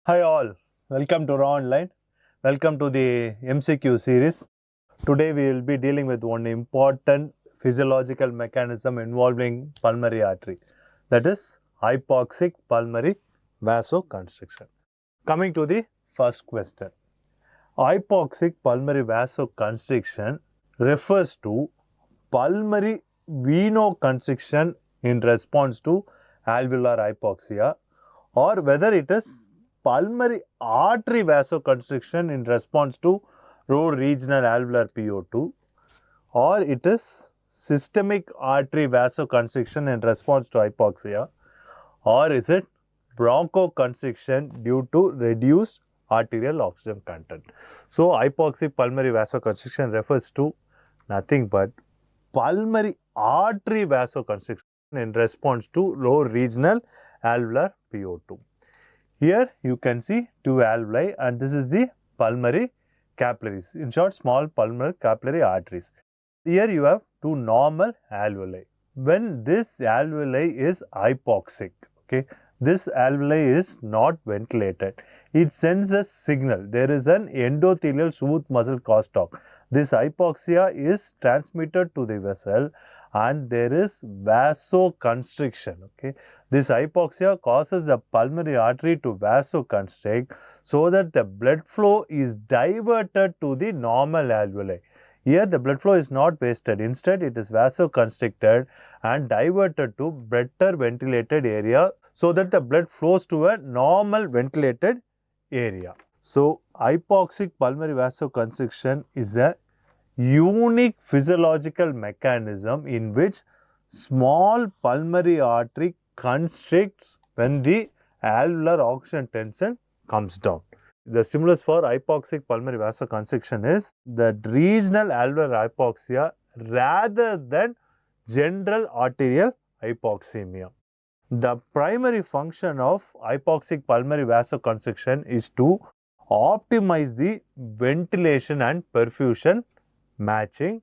Hi all, welcome to Raaonline. Welcome to the MCQ series. Today we will be dealing with one important physiological mechanism involving pulmonary artery, that is hypoxic pulmonary vasoconstriction. Coming to the first question. Hypoxic pulmonary vasoconstriction refers to pulmonary venoconstriction in response to alveolar hypoxia, or whether it is pulmonary artery vasoconstriction in response to low regional alveolar PO2, or it is systemic artery vasoconstriction in response to hypoxia, or is it bronchoconstriction due to reduced arterial oxygen content. So, hypoxic pulmonary vasoconstriction refers to nothing but pulmonary artery vasoconstriction in response to low regional alveolar PO2. Here you can see two alveoli, and this is the pulmonary capillaries, in short small pulmonary capillary arteries. Here you have two normal alveoli. When this alveoli is hypoxic, this alveoli is not ventilated. It sends a signal. There is an endothelial smooth muscle crosstalk. This hypoxia is transmitted to the vessel and there is vasoconstriction. This hypoxia causes the pulmonary artery to vasoconstrict so that the blood flow is diverted to the normal alveoli. Here the blood flow is not wasted. Instead, it is vasoconstricted and diverted to better ventilated area so that the blood flows to a normal ventilated area. So, hypoxic pulmonary vasoconstriction is a unique physiological mechanism in which small pulmonary artery constricts when the alveolar oxygen tension comes down. The stimulus for hypoxic pulmonary vasoconstriction is the regional alveolar hypoxia rather than general arterial hypoxemia. The primary function of hypoxic pulmonary vasoconstriction is to optimize the ventilation and perfusion matching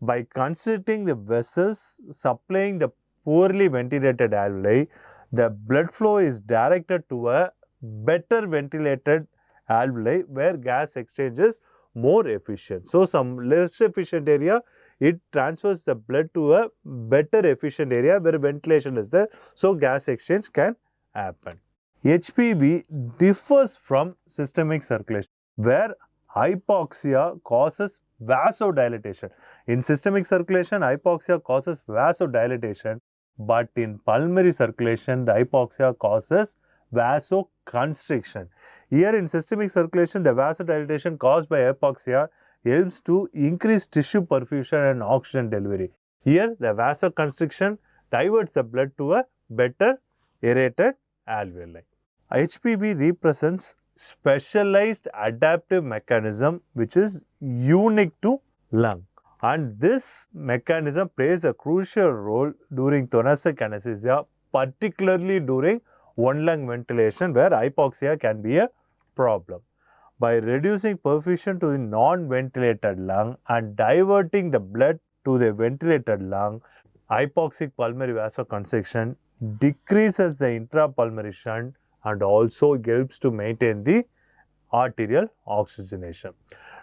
by constricting the vessels supplying the poorly ventilated alveoli. The blood flow is directed to a better ventilated alveoli where gas exchange is more efficient. So, some less efficient area, it transfers the blood to a better efficient area where ventilation is there. So, gas exchange can happen. HPV differs from systemic circulation where hypoxia causes vasodilatation. In systemic circulation, hypoxia causes vasodilatation, but in pulmonary circulation, the hypoxia causes vasoconstriction. Here in systemic circulation, the vasodilatation caused by hypoxia helps to increase tissue perfusion and oxygen delivery. Here, the vasoconstriction diverts the blood to a better aerated alveoli. HPV represents specialized adaptive mechanism which is unique to lung, and this mechanism plays a crucial role during thoracic anesthesia, particularly during one lung ventilation where hypoxia can be a problem. By reducing perfusion to the non-ventilated lung and diverting the blood to the ventilated lung, hypoxic pulmonary vasoconstriction decreases the intrapulmonary shunt and also helps to maintain the arterial oxygenation.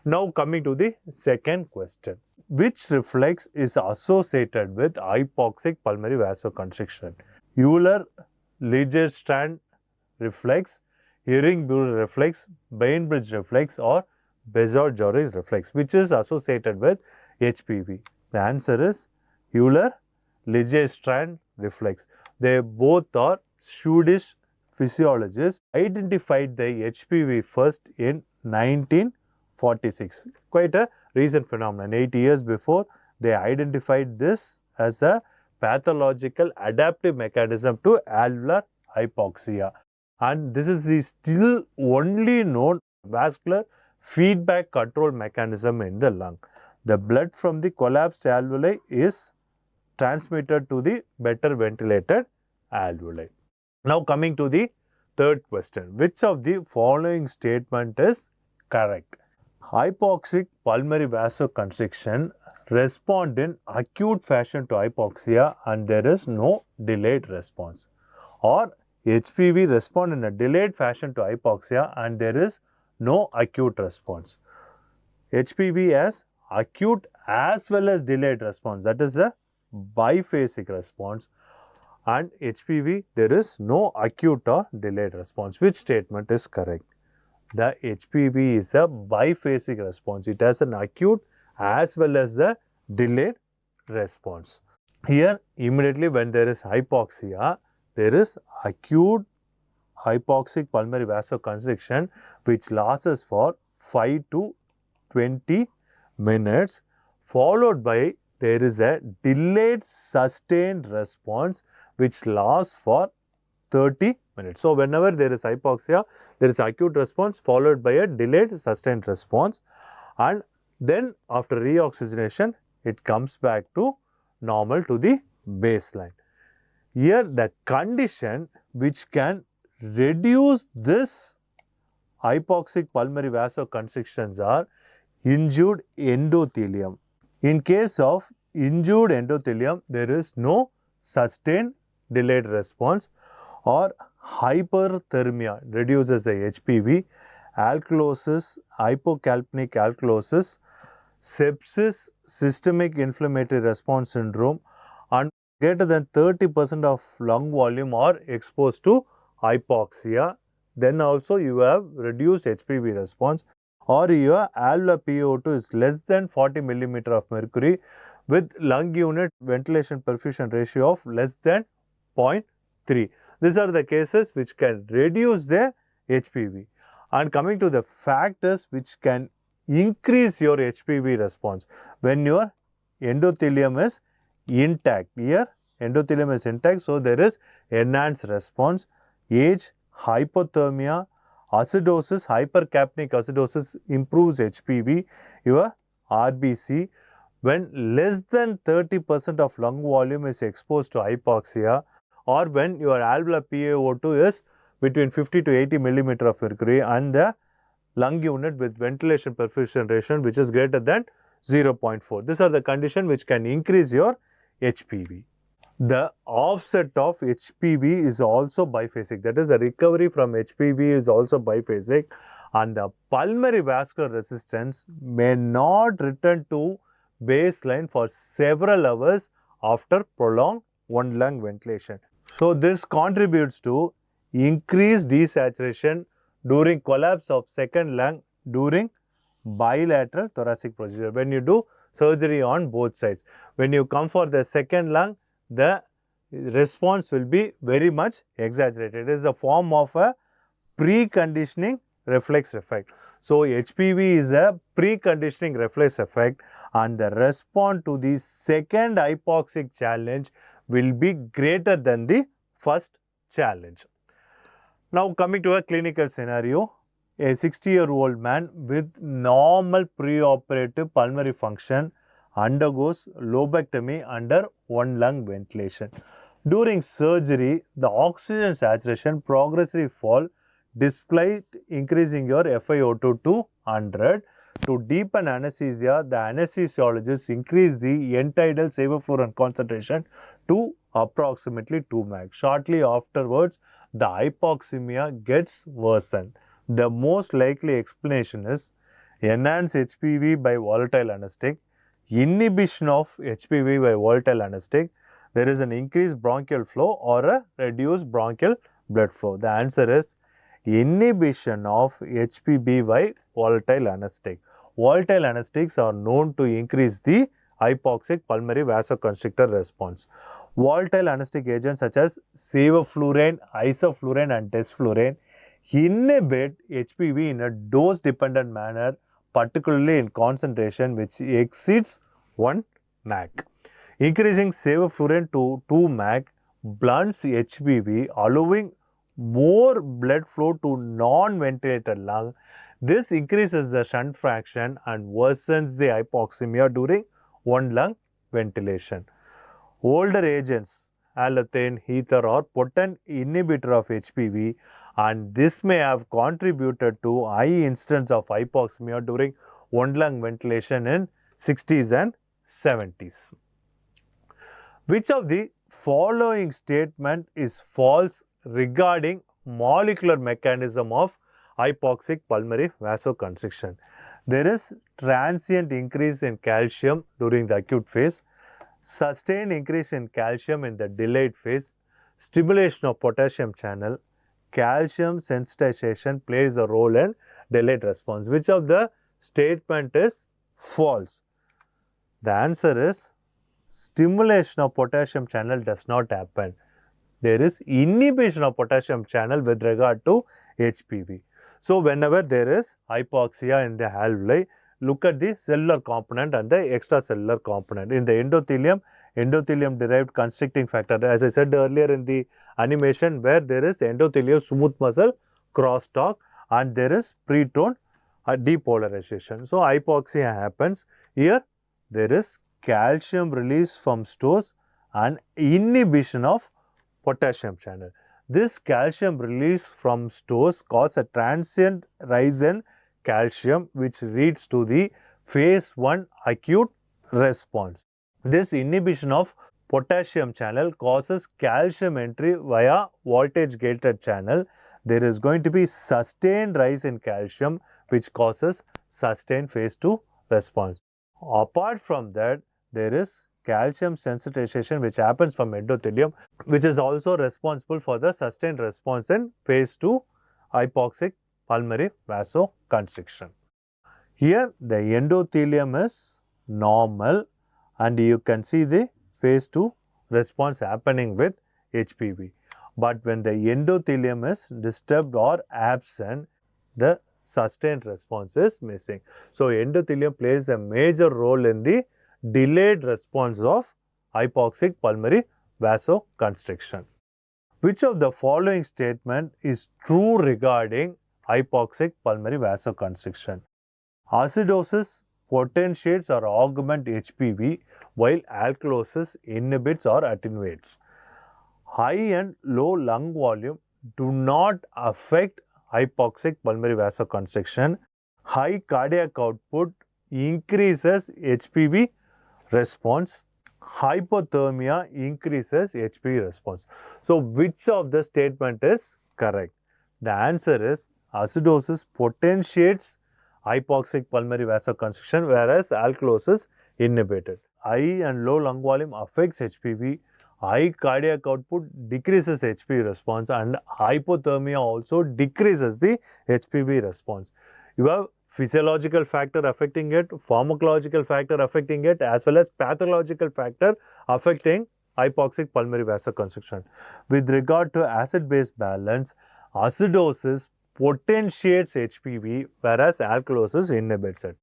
Now coming to the second question. Which reflex is associated with hypoxic pulmonary vasoconstriction? Euler-Leger-Strand reflex, Heering-Buller reflex, Bainbridge reflex, or Bézard-Joris reflex, which is associated with HPV? The answer is Euler-Leger-Strand reflex. They both are Swedish physiologists identified the HPV first in 1946. Quite a recent phenomenon. 80 years before, they identified this as a pathological adaptive mechanism to alveolar hypoxia. And this is the still only known vascular feedback control mechanism in the lung. The blood from the collapsed alveoli is transmitted to the better ventilated alveoli. Now coming to the third question. Which of the following statement is correct? Hypoxic pulmonary vasoconstriction respond in acute fashion to hypoxia and there is no delayed response. Or HPV respond in a delayed fashion to hypoxia and there is no acute response. HPV has acute as well as delayed response, that is a biphasic response, and HPV there is no acute or delayed response. Which statement is correct? The HPV is a biphasic response. It has an acute as well as a delayed response. Here immediately when there is hypoxia, there is acute hypoxic pulmonary vasoconstriction which lasts for 5 to 20 minutes, followed by there is a delayed sustained response which lasts for 30 minutes. So, whenever there is hypoxia, there is acute response followed by a delayed sustained response, and then after reoxygenation it comes back to normal to the baseline. Here the condition which can reduce this hypoxic pulmonary vasoconstrictions are injured endothelium. In case of injured endothelium, there is no sustained delayed response, or hyperthermia reduces the HPV, alkalosis, hypocalpinic alkalosis, sepsis, systemic inflammatory response syndrome, and greater than 30% of lung volume are exposed to hypoxia. Then also you have reduced HPV response, or your alveolar PaO2 is less than 40 millimeter of mercury with lung unit ventilation perfusion ratio of less than 0.3. These are the cases which can reduce the HPV. And coming to the factors which can increase your HPV response when your endothelium is intact. Here endothelium is intact, so there is enhanced response. Age, hypothermia, acidosis, hypercapnic acidosis improves HPV, your RBC. When less than 30% of lung volume is exposed to hypoxia, or when your alveolar PaO2 is between 50 to 80 millimeter of mercury and the lung unit with ventilation perfusion ratio which is greater than 0.4. These are the conditions which can increase your HPV. The offset of HPV is also biphasic, that is the recovery from HPV is also biphasic, and the pulmonary vascular resistance may not return to baseline for several hours after prolonged one lung ventilation. So, this contributes to increased desaturation during collapse of second lung during bilateral thoracic procedure. When you do surgery on both sides, when you come for the second lung, the response will be very much exaggerated. It is a form of a preconditioning reflex effect. So, HPV is a preconditioning reflex effect, and the response to the second hypoxic challenge will be greater than the first challenge. Now, coming to a clinical scenario, a 60-year-old man with normal preoperative pulmonary function undergoes lobectomy under one lung ventilation. During surgery, the oxygen saturation progressively fall despite increasing your FiO2 to 100. To deepen anesthesia, the anesthesiologist increase the end-tidal sevoflurane concentration to approximately 2 mg. Shortly afterwards, the hypoxemia gets worsened. The most likely explanation is enhanced HPV by volatile anesthetic, inhibition of HPV by volatile anesthetic, there is an increased bronchial flow or a reduced bronchial blood flow. The answer is inhibition of HPV by volatile anesthetic. Volatile anesthetics are known to increase the hypoxic pulmonary vasoconstrictor response. Volatile anesthetic agents such as sevoflurane, isoflurane and desflurane inhibit HPV in a dose-dependent manner, particularly in concentration which exceeds 1 mg. Increasing sevoflurane to 2 mg blunts HPV, allowing more blood flow to non-ventilated lung. This increases the shunt fraction and worsens the hypoxemia during one lung ventilation. Older agents, allothane, ether are potent inhibitor of HPV, and this may have contributed to high incidence of hypoxemia during one lung ventilation in 60s and 70s. Which of the following statement is false regarding molecular mechanism of hypoxic pulmonary vasoconstriction. There is transient increase in calcium during the acute phase, sustained increase in calcium in the delayed phase, stimulation of potassium channel, calcium sensitization plays a role in delayed response. Which of the statement is false? The answer is stimulation of potassium channel does not happen. There is inhibition of potassium channel with regard to HPV. So, whenever there is hypoxia in the alveoli, look at the cellular component and the extracellular component. In the endothelium, endothelium derived constricting factor, as I said earlier in the animation, where there is endothelial smooth muscle crosstalk and there is pretone depolarization. So, hypoxia happens. Here there is calcium release from stores and inhibition of potassium channel. This calcium release from stores cause a transient rise in calcium which leads to the phase 1 acute response. This inhibition of potassium channel causes calcium entry via voltage gated channel. There is going to be sustained rise in calcium which causes sustained phase 2 response. Apart from that, there is calcium sensitization which happens from endothelium, which is also responsible for the sustained response in phase 2 hypoxic pulmonary vasoconstriction. Here the endothelium is normal and you can see the phase 2 response happening with HPV. But when the endothelium is disturbed or absent, the sustained response is missing. So, endothelium plays a major role in the delayed response of hypoxic pulmonary vasoconstriction. Which of the following statement is true regarding hypoxic pulmonary vasoconstriction? Acidosis potentiates or augment HPV while alkalosis inhibits or attenuates. High and low lung volume do not affect hypoxic pulmonary vasoconstriction. High cardiac output increases HPV response. Hypothermia increases HPV response. So, which of the statement is correct? The answer is acidosis potentiates hypoxic pulmonary vasoconstriction whereas alkalosis inhibited. High and low lung volume affects HPV. High cardiac output decreases HPV response and hypothermia also decreases the HPV response. You have physiological factor affecting it, pharmacological factor affecting it, as well as pathological factor affecting hypoxic pulmonary vasoconstriction. With regard to acid-base balance, acidosis potentiates HPV whereas alkalosis inhibits it.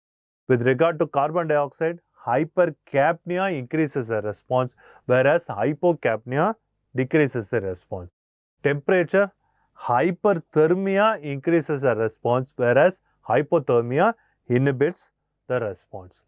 With regard to carbon dioxide, hypercapnia increases the response whereas hypocapnia decreases the response. Temperature, hyperthermia increases the response whereas hypothermia inhibits the response.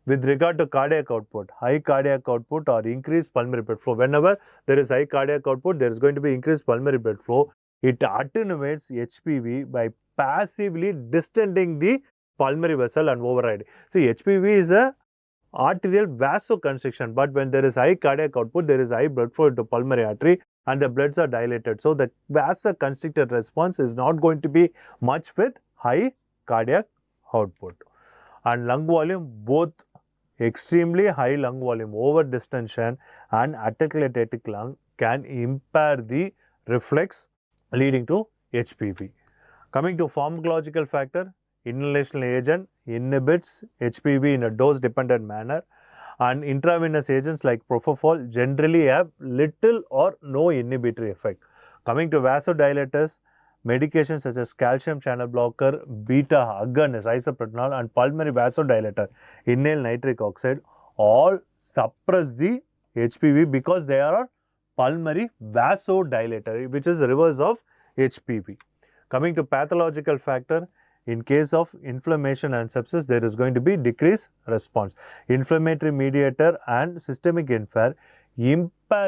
With regard to cardiac output, high cardiac output or increased pulmonary blood flow. Whenever there is high cardiac output, there is going to be increased pulmonary blood flow. It attenuates HPV by passively distending the pulmonary vessel and overriding. See, HPV is a arterial vasoconstriction, but when there is high cardiac output, there is high blood flow into pulmonary artery and the bloods are dilated. So, the vasoconstricted response is not going to be much with high cardiac output. And lung volume, both extremely high lung volume, over distension and attenuated lung can impair the reflex leading to HPV. Coming to pharmacological factor, inhalational agent inhibits HPV in a dose dependent manner and intravenous agents like propofol generally have little or no inhibitory effect. Coming to vasodilators, medications such as calcium channel blocker, beta agonist, isoproterenol and pulmonary vasodilator, inhaled nitric oxide all suppress the HPV because they are pulmonary vasodilator, which is reverse of HPV. Coming to pathological factor, in case of inflammation and sepsis, there is going to be decreased response. Inflammatory mediator and systemic impair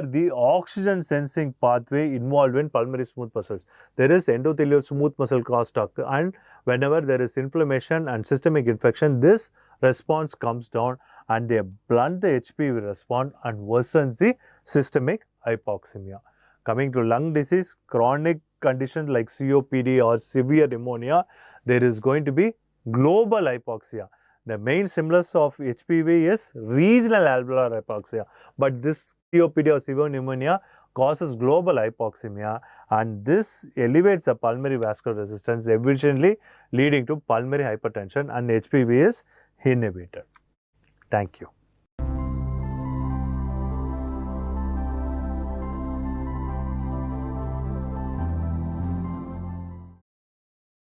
the oxygen sensing pathway involved in pulmonary smooth muscles. There is endothelial smooth muscle crosstalk, and whenever there is inflammation and systemic infection, this response comes down and they blunt the HPV response and worsens the systemic hypoxemia. Coming to lung disease, chronic conditions like COPD or severe pneumonia, there is going to be global hypoxia. The main symptoms of HPV is regional alveolar hypoxia, but this COPD or severe pneumonia causes global hypoxemia, and this elevates the pulmonary vascular resistance, efficiently leading to pulmonary hypertension, and HPV is inhibited. Thank you.